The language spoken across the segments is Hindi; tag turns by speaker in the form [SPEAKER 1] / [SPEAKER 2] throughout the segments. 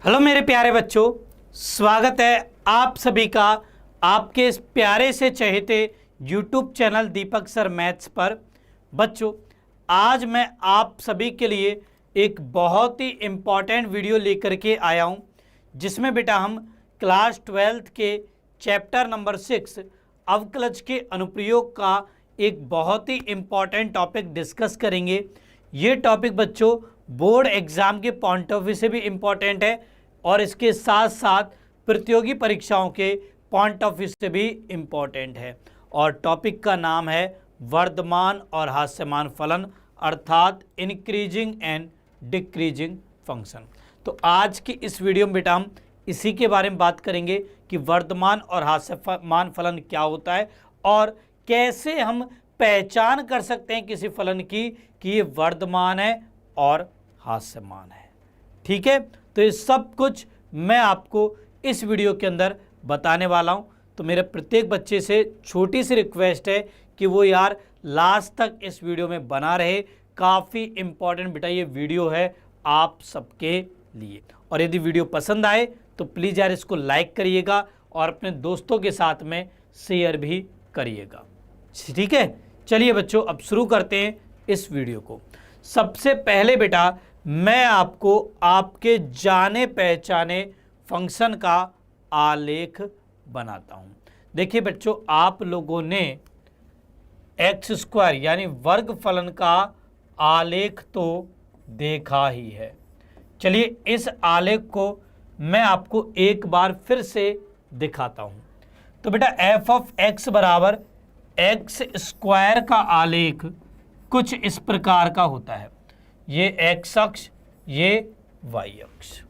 [SPEAKER 1] हेलो मेरे प्यारे बच्चों, स्वागत है आप सभी का आपके इस प्यारे से चहेते YouTube चैनल दीपक सर मैथ्स पर। बच्चों, आज मैं आप सभी के लिए एक बहुत ही इम्पॉर्टेंट वीडियो लेकर के आया हूं, जिसमें बेटा हम क्लास 12th के चैप्टर नंबर 6 अवकलज के अनुप्रयोग का एक बहुत ही इम्पॉर्टेंट टॉपिक डिस्कस करेंगे। ये टॉपिक बच्चों बोर्ड एग्जाम के पॉइंट ऑफ व्यू से भी इम्पॉर्टेंट है और इसके साथ साथ प्रतियोगी परीक्षाओं के पॉइंट ऑफ व्यू से भी इम्पॉर्टेंट है। और टॉपिक का नाम है वर्धमान और हास्यमान फलन, अर्थात इंक्रीजिंग एंड डिक्रीजिंग फंक्शन। तो आज की इस वीडियो में बेटा हम इसी के बारे में बात करेंगे कि वर्धमान और हास्यमान फलन क्या होता है और कैसे हम पहचान कर सकते हैं किसी फलन की कि ये वर्धमान है और हास्यमान है। ठीक है, तो ये सब कुछ मैं आपको इस वीडियो के अंदर बताने वाला हूं। तो मेरे प्रत्येक बच्चे से छोटी सी रिक्वेस्ट है कि वो यार लास्ट तक इस वीडियो में बना रहे। काफ़ी इंपॉर्टेंट बेटा ये वीडियो है आप सबके लिए। और यदि वीडियो पसंद आए तो प्लीज़ यार इसको लाइक करिएगा और अपने दोस्तों के साथ में शेयर भी करिएगा। ठीक है, चलिए बच्चों अब शुरू करते हैं इस वीडियो को। सबसे पहले बेटा मैं आपको आपके जाने पहचाने फंक्शन का आलेख बनाता हूं। देखिए बच्चों, आप लोगों ने एक्स स्क्वायर यानी वर्ग फलन का आलेख तो देखा ही है। चलिए इस आलेख को मैं आपको एक बार फिर से दिखाता हूं। तो बेटा एफ ऑफ एक्स बराबर एक्स स्क्वायर का आलेख कुछ इस प्रकार का होता है। ये एक्स अक्ष, ये वाई अक्ष।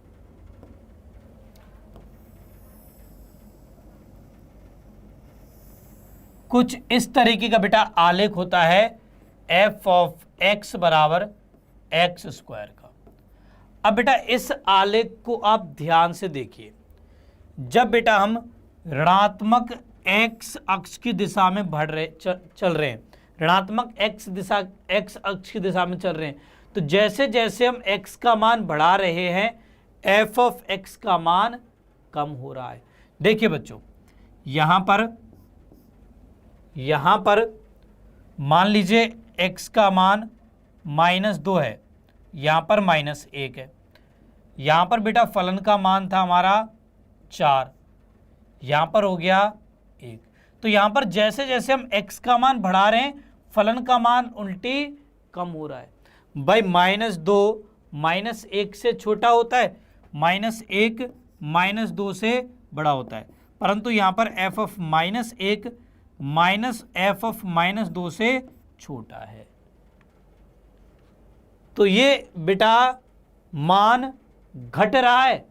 [SPEAKER 1] कुछ इस तरीके का बेटा आलेख होता है एफ ऑफ एक्स बराबर एक्स स्क्वायर का। अब बेटा इस आलेख को आप ध्यान से देखिए। जब बेटा हम ऋणात्मक एक्स अक्ष की दिशा में चल रहे हैं, ऋणात्मक एक्स अक्ष की दिशा में चल रहे हैं, तो जैसे जैसे हम x का मान बढ़ा रहे हैं f ऑफ x का मान कम हो रहा है। देखिए बच्चों, यहां पर मान लीजिए x का मान -2 है, यहां पर -1 है। यहां पर बेटा फलन का मान था हमारा 4, यहां पर हो गया 1। तो यहां पर जैसे जैसे हम x का मान बढ़ा रहे हैं फलन का मान उल्टी कम हो रहा है। भाई -2 -1 से छोटा होता है, -1 -2 से बड़ा होता है, परंतु यहाँ पर f ऑफ -1 f ऑफ -2 से छोटा है। तो ये बेटा मान घट रहा है,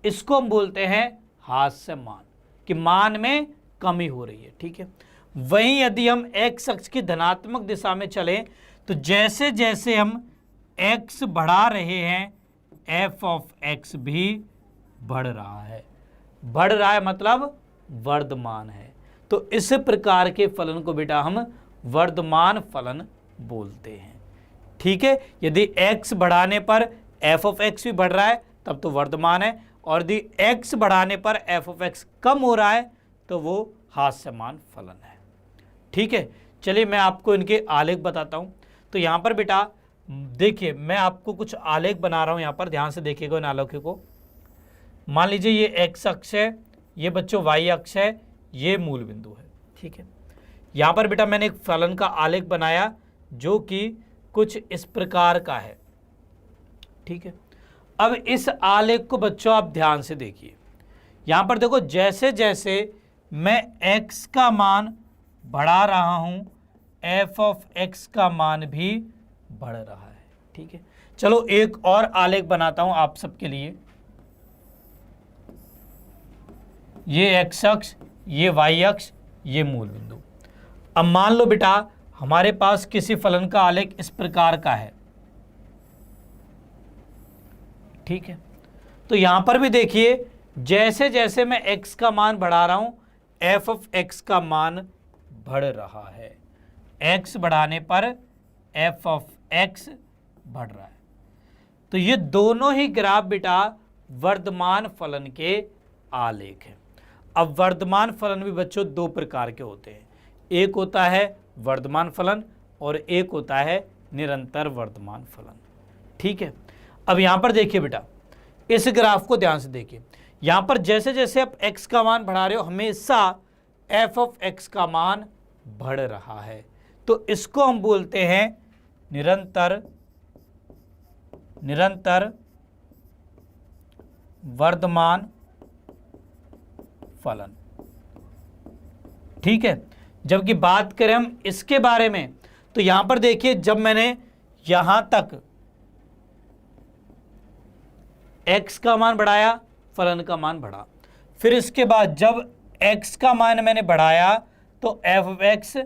[SPEAKER 1] इसको हम बोलते हैं हास्यमान, कि मान में कमी हो रही है। ठीक है, वहीं यदि हम x अक्ष की धनात्मक दिशा में चलें तो जैसे जैसे हम x बढ़ा रहे हैं f ऑफ x भी बढ़ रहा है मतलब वर्धमान है। तो इस प्रकार के फलन को बेटा हम वर्धमान फलन बोलते हैं। ठीक है, यदि x बढ़ाने पर f ऑफ x भी बढ़ रहा है तब तो वर्धमान है, और यदि x बढ़ाने पर f ऑफ x कम हो रहा है तो वो हास्यमान फलन है। ठीक है, चलिए मैं आपको इनके आलेख बताता हूं। तो यहां पर बेटा देखिए, मैं आपको कुछ आलेख बना रहा हूं, यहां पर ध्यान से देखिएगा इन आलेखों को। मान लीजिए ये एक्स अक्ष है, ये बच्चों वाई अक्ष है, ये मूल बिंदु है। ठीक है, यहां पर बेटा मैंने एक फलन का आलेख बनाया जो कि कुछ इस प्रकार का है। ठीक है, अब इस आलेख को बच्चों आप ध्यान से देखिए। यहां पर देखो जैसे जैसे मैं x का मान बढ़ा रहा हूं f ऑफ x का मान भी बढ़ रहा है। ठीक है, चलो एक और आलेख बनाता हूं आप सबके लिए। ये x अक्ष, ये y अक्ष, ये मूल बिंदु। अब मान लो बेटा हमारे पास किसी फलन का आलेख इस प्रकार का है। ठीक है, तो यहां पर भी देखिए जैसे जैसे मैं x का मान बढ़ा रहा हूं f ऑफ x का मान बढ़ रहा है। x बढ़ाने पर f ऑफ x बढ़ रहा है। तो ये दोनों ही ग्राफ बेटा वर्धमान फलन के आलेख हैं। अब वर्धमान फलन भी बच्चों दो प्रकार के होते हैं, एक होता है वर्धमान फलन और एक होता है निरंतर वर्धमान फलन। ठीक है, अब यहां पर देखिए बेटा, इस ग्राफ को ध्यान से देखिए, यहां पर जैसे जैसे आप x का मान बढ़ा रहे हो हमेशा f ऑफ x का मान बढ़ रहा है, तो इसको हम बोलते हैं निरंतर वर्धमान फलन। ठीक है, जबकि बात करें हम इसके बारे में तो यहां पर देखिए, जब मैंने यहां तक x का मान बढ़ाया फलन का मान बढ़ा, फिर इसके बाद जब x का मान मैंने बढ़ाया तो f ऑफ x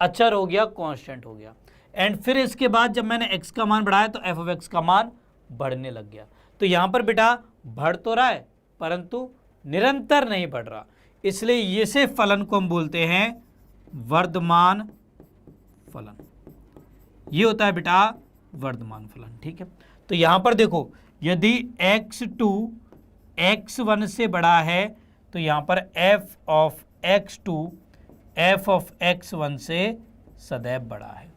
[SPEAKER 1] अचर हो गया, कांस्टेंट हो गया, एंड फिर इसके बाद जब मैंने x का मान बढ़ाया तो f ऑफ x का मान बढ़ने लग गया। तो यहां पर बेटा बढ़ तो रहा है परंतु निरंतर नहीं बढ़ रहा, इसलिए इसे फलन को हम बोलते हैं वर्धमान फलन। ये होता है बेटा वर्धमान फलन। ठीक है, तो यहां पर देखो, यदि x2 x1 से बड़ा है तो यहां पर f of x2 f of x1 से सदैव बड़ा है,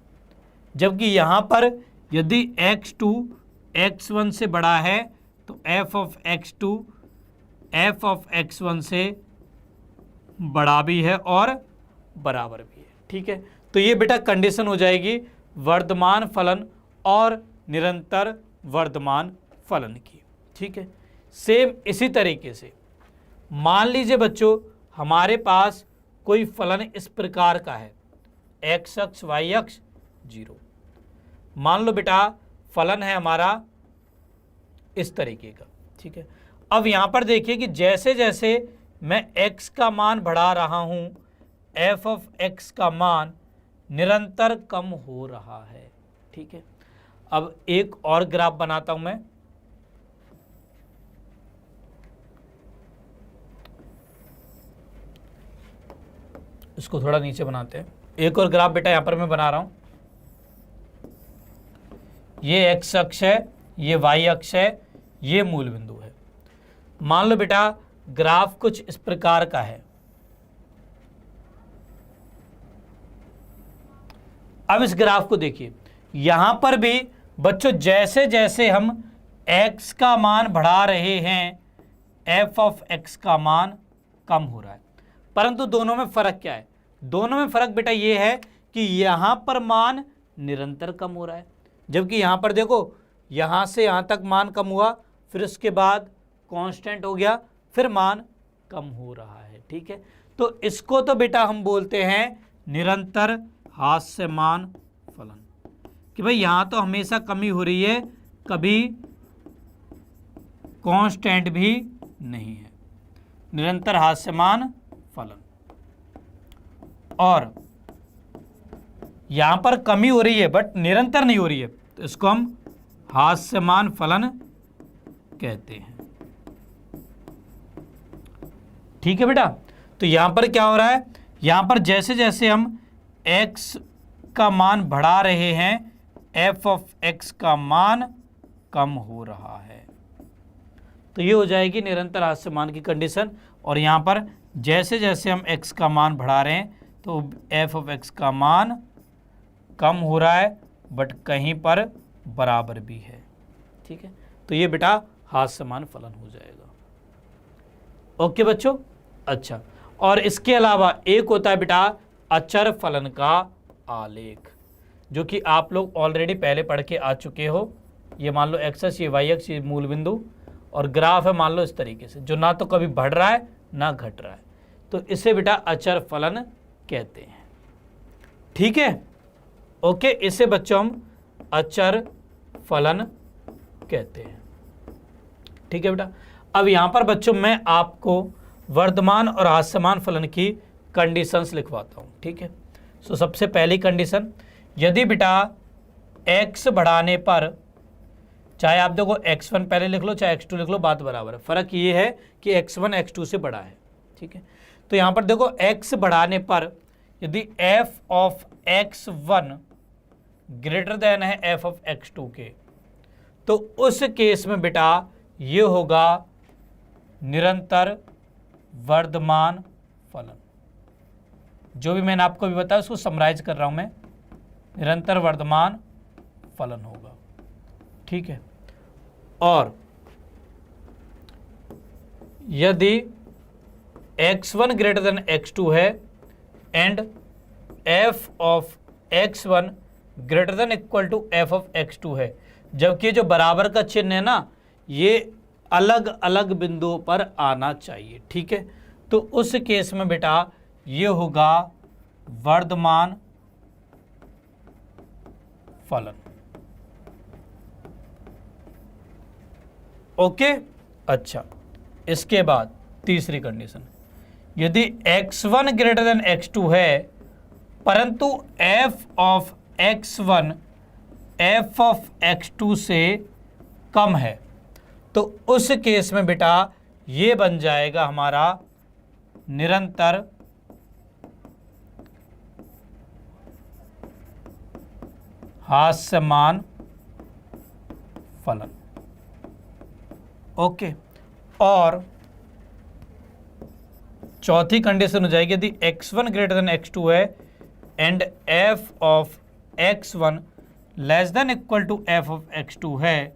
[SPEAKER 1] जबकि यहां पर यदि x2 x1 से बड़ा है तो f of x2 f of x1 से बड़ा भी है और बराबर भी है। ठीक है, तो ये बेटा कंडीशन हो जाएगी वर्धमान फलन और निरंतर वर्धमान फलन की। ठीक है, सेम इसी तरीके से मान लीजिए बच्चों हमारे पास कोई फलन इस प्रकार का है, x अक्ष y अक्ष 0। मान लो बेटा फलन है हमारा इस तरीके का। ठीक है, अब यहां पर देखिए कि जैसे जैसे मैं x का मान बढ़ा रहा हूं f ऑफ x का मान निरंतर कम हो रहा है। ठीक है, अब एक और ग्राफ बनाता हूं मैं, इसको थोड़ा नीचे बनाते हैं। एक और ग्राफ बेटा यहां पर मैं बना रहा हूं, ये x अक्ष है, ये y अक्ष है, ये मूल बिंदु है। मान लो बेटा ग्राफ कुछ इस प्रकार का है। अब इस ग्राफ को देखिए, यहां पर भी बच्चों जैसे जैसे हम x का मान बढ़ा रहे हैं f ऑफ x का मान कम हो रहा है, परंतु दोनों में फर्क क्या है? दोनों में फर्क बेटा ये है कि यहां पर मान निरंतर कम हो रहा है, जबकि यहां पर देखो यहां से यहां तक मान कम हुआ, फिर उसके बाद कांस्टेंट हो गया, फिर मान कम हो रहा है। ठीक है, तो इसको तो बेटा हम बोलते हैं निरंतर हास्यमान फलन, कि भाई यहां तो हमेशा कमी हो रही है, कभी कांस्टेंट भी नहीं है, निरंतर हास्यमान फलन। और यहां पर कमी हो रही है बट निरंतर नहीं हो रही है, तो इसको हम हास्यमान फलन कहते हैं। ठीक है बेटा, तो यहां पर क्या हो रहा है, यहां पर जैसे जैसे हम x का मान बढ़ा रहे हैं f ऑफ x का मान कम हो रहा है, तो ये हो जाएगी निरंतर हास्यमान की कंडीशन। और यहां पर जैसे जैसे हम x का मान बढ़ा रहे हैं तो f ऑफ x का मान कम हो रहा है बट कहीं पर बराबर भी है। ठीक है, तो ये बेटा हास्यमान फलन हो जाएगा। ओके बच्चों, अच्छा, और इसके अलावा एक होता है बेटा अचर फलन का आलेख, जो कि आप लोग ऑलरेडी पहले पढ़ के आ चुके हो। ये मान लो x अक्ष, ये y अक्ष, ये मूल बिंदु, और ग्राफ है मान लो इस तरीके से, जो ना तो कभी बढ़ रहा है ना घट रहा है, तो इसे बेटा अचर फलन कहते हैं। ठीक है, ओके, इसे बच्चों हम अचर फलन कहते हैं। ठीक है बेटा, अब यहां पर बच्चों मैं आपको वर्धमान और हास्यमान फलन की कंडीशंस लिखवाता हूं। ठीक है, सो सबसे पहली कंडीशन, यदि बेटा x बढ़ाने पर, चाहे आप देखो x1 पहले लिख लो चाहे x2 लिख लो, बात बराबर है, फर्क ये है कि x1 x2 से बड़ा है। ठीक है, तो यहां पर देखो x बढ़ाने पर यदि f of x1 greater then है f ऑफ x2 के, तो उस केस में बेटा ये होगा निरंतर वर्धमान फलन। जो भी मैंने आपको भी बताया उसको समराइज कर रहा हूं मैं, निरंतर वर्धमान फलन होगा। ठीक है, और यदि x1 ग्रेटर देन x2 है and f of x1 greater than equal to f of x2 है, जबकि जो बराबर का चिन्ह है ना, ये अलग अलग बिंदुओं पर आना चाहिए। ठीक है, तो उस केस में बेटा ये होगा वर्धमान फलन। ओके, अच्छा, इसके बाद तीसरी कंडीशन, यदि x1 ग्रेटर देन x2 है परंतु f of x1 f of x2 से कम है, तो उस केस में बेटा ये बन जाएगा हमारा निरंतर हास्यमान फलन। ओके, और चौथी कंडीशन हो जाएगी, यदि x1 ग्रेटर देन x2 है and f of x1 less than equal to f of x2 है,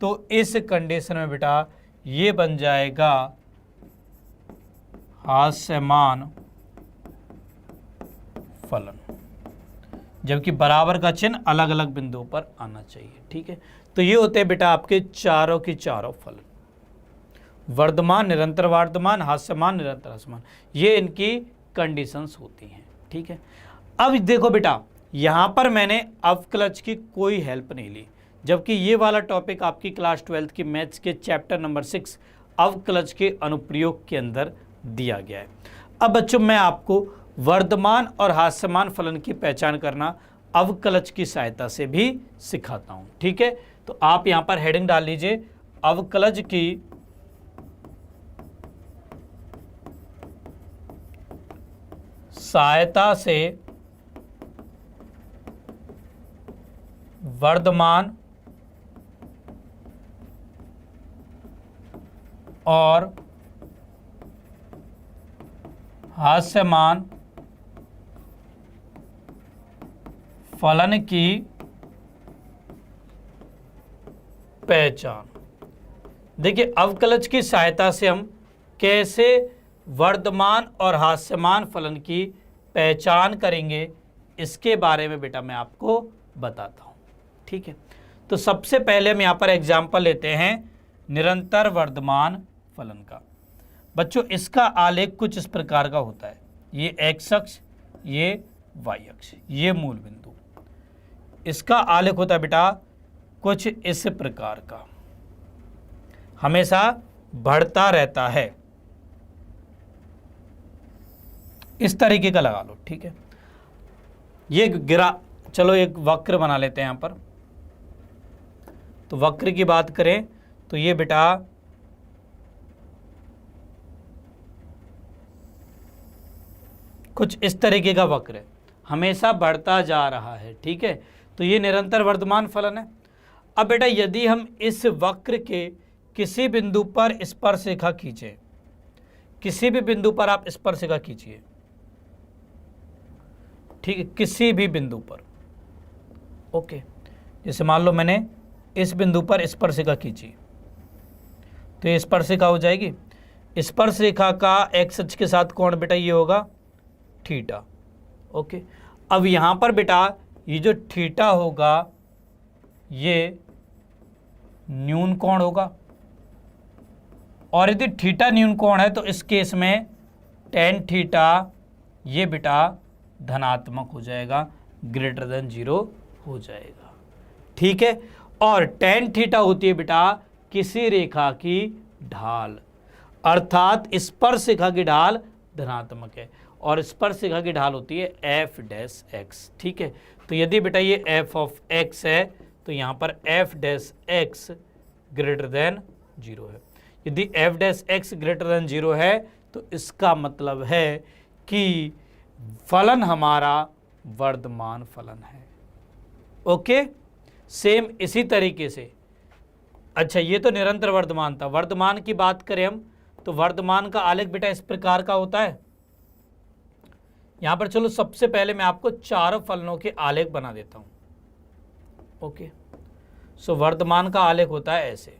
[SPEAKER 1] तो इस कंडीशन में बेटा ये बन जाएगा हास्यमान फलन, जबकि बराबर का चिन्ह अलग अलग बिंदुओं पर आना चाहिए। ठीक है, तो ये होते हैं बेटा आपके चारों की चारों फलन, वर्धमान, निरंतर वर्धमान, हास्यमान, निरंतर हास्यमान, ये इनकी कंडीशंस होती हैं। ठीक है, अब देखो बेटा यहाँ पर मैंने अवकलज की कोई हेल्प नहीं ली, जबकि ये वाला टॉपिक आपकी क्लास 12th की मैथ्स के चैप्टर नंबर 6 अवकलज के अनुप्रयोग के अंदर दिया गया है। अब बच्चों मैं आपको वर्धमान और हास्यमान फलन की पहचान करना अवकलज की सहायता से भी सिखाता हूं। ठीक है, तो आप यहां पर हेडिंग डाल लीजिए, अवकलज की सहायता से वर्धमान और हास्यमान फलन की पहचान। देखिए, अवकलज की सहायता से हम कैसे वर्धमान और हास्यमान फलन की पहचान करेंगे, इसके बारे में बेटा मैं आपको बताता हूं। ठीक है, तो सबसे पहले हम यहां पर एग्जाम्पल लेते हैं निरंतर वर्धमान फलन का। बच्चों इसका आलेख कुछ इस प्रकार का होता है, ये x अक्ष, ये y अक्ष, ये मूल बिंदु। इसका आलेख होता है बेटा कुछ इस प्रकार का, हमेशा बढ़ता रहता है, इस तरीके का लगा लो। ठीक है, ये चलो एक वक्र बना लेते हैं यहां पर। तो वक्र की बात करें तो ये बेटा कुछ इस तरीके का वक्र है, हमेशा बढ़ता जा रहा है। ठीक है, तो ये निरंतर वर्धमान फलन है। अब बेटा यदि हम इस वक्र के किसी बिंदु पर स्पर्शरेखा खींचे, किसी भी बिंदु पर आप स्पर्शरेखा खींचिए, ठीक है, किसी भी बिंदु पर। ओके, जैसे मान लो मैंने इस बिंदु पर स्पर्शरेखा खींची, तो ये स्पर्शरेखा हो जाएगी। स्पर्शरेखा का एक्स अक्ष के साथ कोण बेटा ये होगा थीटा। ओके, अब यहां पर बेटा ये जो थीटा होगा ये न्यून कोण होगा, और यदि थीटा न्यून कोण है तो इस केस में टेन थीटा ये बेटा धनात्मक हो जाएगा, ग्रेटर देन 0 हो जाएगा। ठीक है, और टेन थीटा होती है बेटा किसी रेखा की ढाल, अर्थात स्पर्शरेखा की ढाल धनात्मक है और स्पर्शरेखा की ढाल होती है एफ डैश एक्स। ठीक है, तो यदि बेटा ये एफ ऑफ एक्स है तो यहाँ पर F dash X greater than 0 है। यदि F dash X greater than 0 है तो इसका मतलब है कि फलन हमारा वर्धमान फलन है। ओके, सेम इसी तरीके से, अच्छा ये तो निरंतर वर्धमान था। वर्धमान की बात करें हम तो वर्धमान का आलेख बेटा इस प्रकार का होता है। यहां पर चलो सबसे पहले मैं आपको चारों फलनों के आलेख बना देता हूं। ओके, सो वर्धमान का आलेख होता है ऐसे।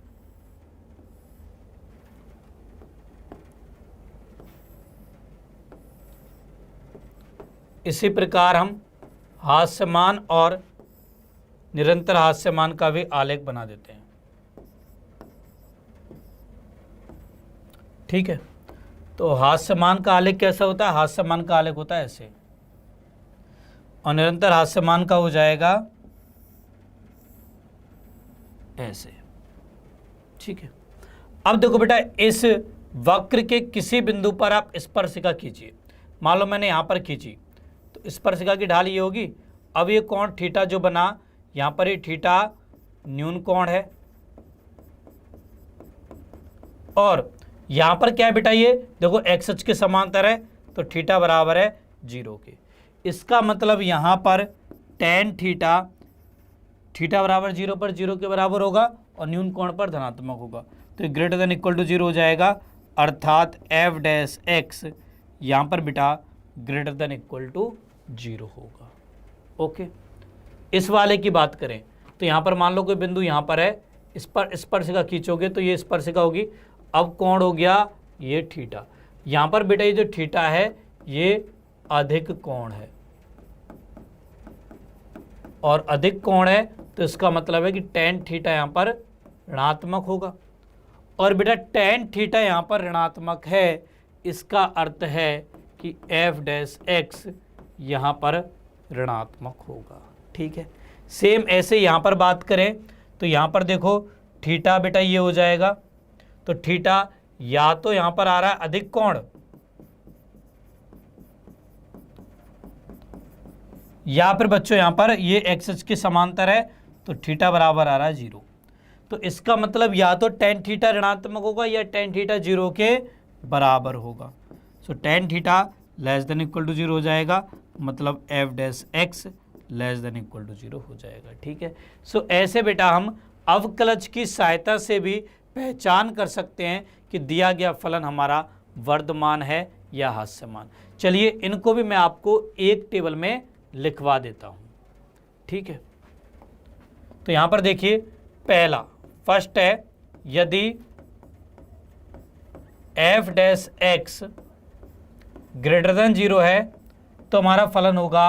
[SPEAKER 1] इसी प्रकार हम हास्यमान और निरंतर हास्यमान का भी आलेख बना देते हैं। ठीक है, तो हास्यमान का आलेख कैसा होता है? हास्यमान का आलेख होता है ऐसे, और निरंतर हास्यमान का हो जाएगा ऐसे। ठीक है, अब देखो बेटा, इस वक्र के किसी बिंदु पर आप स्पर्शिका खींचिए। मान लो मैंने यहां पर खींची, तो स्पर्शिका की ढाल ये होगी। अब ये कोण थीटा जो बना, यहां पर ये थीटा न्यून कोण है, और यहां पर क्या है बेटा, ये देखो एक्स अक्ष के समांतर है, तो थीटा बराबर है 0 के। इसका मतलब यहां पर tan थीटा, थीटा बराबर 0 पर 0 के बराबर होगा, और न्यून कोण पर धनात्मक होगा, तो ग्रेटर देन इक्वल टू 0 हो जाएगा, अर्थात एफ डैश एक्स यहां पर बेटा ग्रेटर देन इक्वल टू 0 होगा। ओके, इस वाले की बात करें तो यहां पर मान लो कोई बिंदु यहां पर है, इस पर स्पर्शिका खींचोगे तो ये स्पर्शिका होगी। अब कोण हो गया ये थीटा, यहां पर बेटा ये जो थीटा है ये अधिक कोण है, और अधिक कोण है तो इसका मतलब है कि tan थीटा यहां पर ऋणात्मक होगा, और बेटा tan थीटा यहां पर ऋणात्मक है, इसका अर्थ है कि एफ डैश एक्स यहां पर ऋणात्मक होगा। ठीक है, सेम ऐसे यहां पर बात करें तो यहां पर देखो थीटा बेटा ये हो जाएगा, तो थीटा या तो यहां पर आ रहा है अधिक कोण, या फिर बच्चों यहां पर ये एक्स अक्ष के समांतर है, तो थीटा बराबर आ रहा है 0। तो इसका मतलब या तो tan थीटा ऋणात्मक होगा या tan थीटा 0 के बराबर होगा। So tan theta less than equal to 0 हो जाएगा, मतलब F dash X less than equal to 0 हो जाएगा। ठीक है, सो ऐसे बेटा हम अवकलज की सहायता से भी पहचान कर सकते हैं कि दिया गया फलन हमारा वर्धमान है या हास्यमान। चलिए इनको भी मैं आपको एक टेबल में लिखवा देता हूं। ठीक है, तो यहां पर देखिए, पहला फर्स्ट है, यदि F dash X greater than 0 है तो हमारा फलन होगा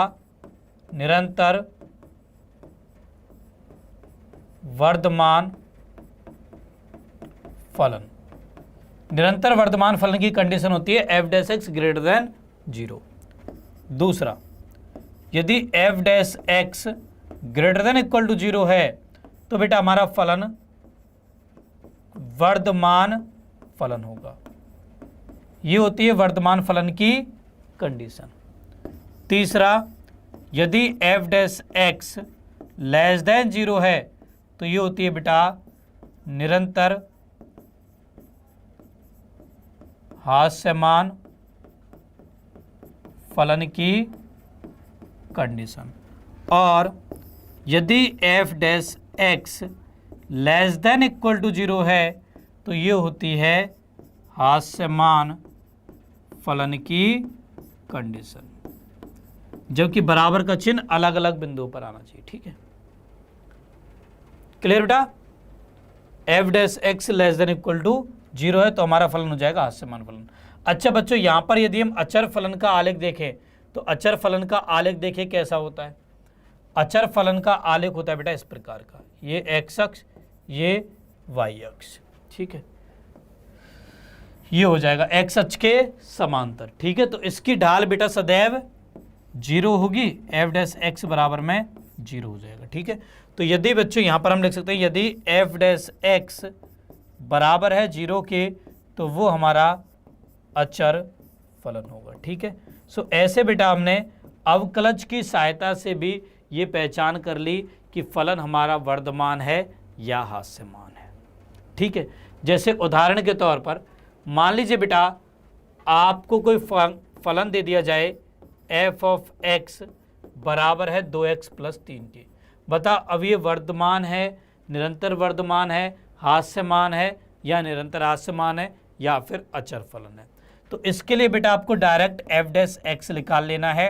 [SPEAKER 1] निरंतर वर्धमान फलन। निरंतर वर्धमान फलन की कंडीशन होती है F dash X greater than 0। दूसरा, यदि F dash X greater than equal to 0 है तो बेटा हमारा फलन वर्धमान फलन होगा। ये होती है वर्धमान फलन की कंडीशन। तीसरा, यदि F dash X less then 0 है तो ये होती है बेटा निरंतर हास्यमान फलन की कंडीशन। और यदि F dash X less than equal to 0 है तो ये होती है हास्यमान फलन की कंडीशन, जबकि बराबर का चिन्ह अलग अलग बिंदुओं पर आना चाहिए। ठीक है, क्लियर बेटा? F dash X less than equal to 0 है तो हमारा फलन हो जाएगा हास्यमान फलन। अच्छा बच्चों, यहां पर यदि हम अचर फलन का आलेख देखें तो अचर फलन का आलेख देखिए कैसा होता है। अचर फलन का आलेख होता है बेटा इस प्रकार का, ये एक्स अक्ष, ये वाई अक्ष। ठीक है, ये हो जाएगा एक्स अक्ष के समांतर। ठीक है, तो इसकी ढाल बेटा सदैव 0 होगी, एफ डैश एक्स बराबर में 0 हो जाएगा। ठीक है, तो यदि बच्चों यहां पर हम लिख सकते हैं यदि एफ डैश एक्स बराबर है 0 के तो वो हमारा अचर फलन होगा। ठीक है, सो ऐसे बेटा हमने अवकलज की सहायता से भी ये पहचान कर ली कि फलन हमारा वर्धमान है या हास्यमान है। ठीक है, जैसे उदाहरण के तौर पर मान लीजिए बेटा आपको कोई फलन दे दिया जाए एफ ऑफ एक्स बराबर है 2x प्लस 3 के। बता अब ये वर्धमान है, निरंतर वर्धमान है, हास्यमान है या निरंतर हास्यमान है या फिर अचर फलन है। तो इसके लिए बेटा आपको डायरेक्ट एफ डैश एक्स निकाल लेना है।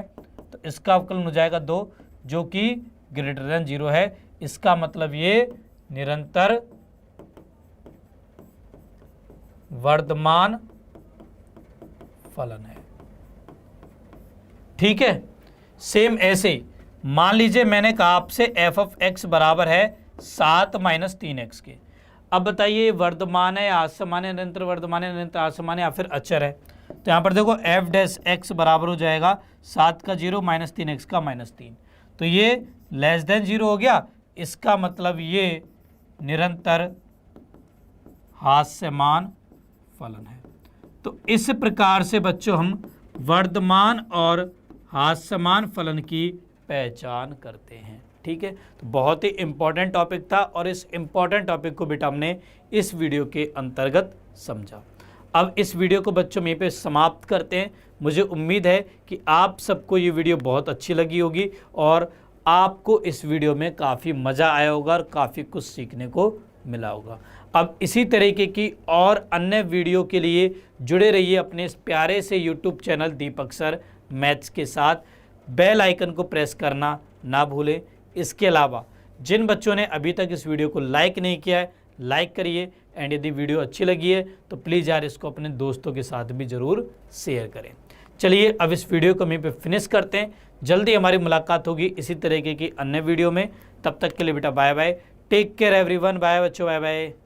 [SPEAKER 1] तो इसका अवकलन हो जाएगा 2 जो कि ग्रेटर देन 0 है। इसका मतलब ये निरंतर वर्धमान फलन है। ठीक है, सेम ऐसे ही मान लीजिए मैंने कहा आपसे एफ ऑफ एक्स बराबर है 7 माइनस 3x के। अब बताइए वर्धमान है, आसमान है, निरंतर वर्धमान है, निरंतर आसमान है या फिर अचर है। तो यहाँ पर देखो एफ डैश एक्स बराबर हो जाएगा 7 का 0 माइनस 3x का -3। तो ये लेस देन 0 हो गया। इसका मतलब ये निरंतर हास्यमान फलन है। तो इस प्रकार से बच्चों हम वर्धमान और हास्यमान फलन की पहचान करते हैं। ठीक है, तो बहुत ही इंपॉर्टेंट टॉपिक था और इस इंपॉर्टेंट टॉपिक को बेटा हमने इस वीडियो के अंतर्गत समझा। अब इस वीडियो को बच्चों यहीं पे समाप्त करते हैं। मुझे उम्मीद है कि आप सबको ये वीडियो बहुत अच्छी लगी होगी और आपको इस वीडियो में काफ़ी मज़ा आया होगा और काफ़ी कुछ सीखने को मिला होगा। अब इसी तरीके की और अन्य वीडियो के लिए जुड़े रहिए अपने इस प्यारे से यूट्यूब चैनल दीपक सर मैथ्स के साथ। बेल आइकन को प्रेस करना ना भूलें। इसके अलावा जिन बच्चों ने अभी तक इस वीडियो को लाइक नहीं किया है, लाइक करिए। एंड यदि वीडियो अच्छी लगी है तो प्लीज़ यार इसको अपने दोस्तों के साथ भी ज़रूर शेयर करें। चलिए अब इस वीडियो को यहीं पे फिनिश करते हैं। जल्दी हमारी मुलाकात होगी इसी तरीके की अन्य वीडियो में। तब तक के लिए बेटा bye bye, take care everyone, bye बच्चों, बाय बाय।